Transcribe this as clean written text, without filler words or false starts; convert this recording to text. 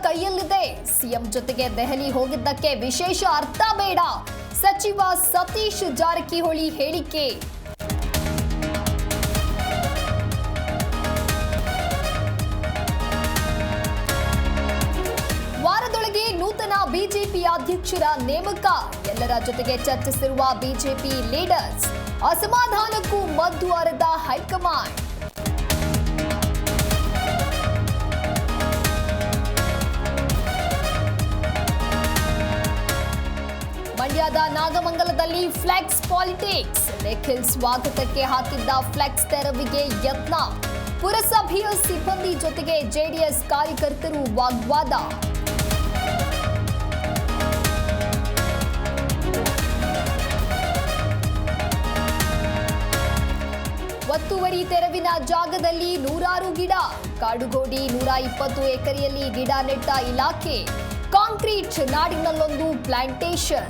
ಕೈಯಲ್ಲಿದೆ. ಸಿಎಂ ಜೊತೆಗೆ ದೆಹಲಿ ಹೋಗಿದ್ದಕ್ಕೆ ವಿಶೇಷ ಅರ್ಥ ಬೇಡ. ಸಚಿವ ಸತೀಶ್ ಜಾರಕಿಹೊಳಿ ಹೇಳಿಕೆ. ವಾರದೊಳಗೆ ನೂತನ ಬಿಜೆಪಿ ಅಧ್ಯಕ್ಷರ ನೇಮಕ. ಎಲ್ಲರ ಜೊತೆಗೆ ಚರ್ಚಿಸಿರುವ ಬಿಜೆಪಿ ಲೀಡರ್ಸ್. ಅಸಮಾಧಾನಕ್ಕೂ ಮದ್ದು ಅರೆದ ಹೈಕಮಾಂಡ್. ಮಂಡ್ಯದ ನಾಗಮಂಗಲದಲ್ಲಿ ಫ್ಲೆಕ್ಸ್ ಪಾಲಿಟಿಕ್ಸ್. ನಿಖಿಲ್ ಸ್ವಾಗತಕ್ಕೆ ಹಾಕಿದ್ದ ಫ್ಲೆಕ್ಸ್ ತೆರವಿಗೆ ಯತ್ನ. ಪುರಸಭೆಯ ಸಿಬ್ಬಂದಿ ಜೊತೆಗೆ ಜೆಡಿಎಸ್ ಕಾರ್ಯಕರ್ತರು ವಾಗ್ವಾದ. ಒತ್ತುವರಿ ತೆರವಿನ ಜಾಗದಲ್ಲಿ ನೂರಾರು ಗಿಡ. ಕಾಡುಗೋಡಿ 120 ಎಕರೆಯಲ್ಲಿ ಗಿಡ ನೆಟ್ಟ ಇಲಾಖೆ. ಕಾಂಕ್ರೀಟ್ ನಾಡಿನಲ್ಲೊಂದು ಪ್ಲಾಂಟೇಶನ್.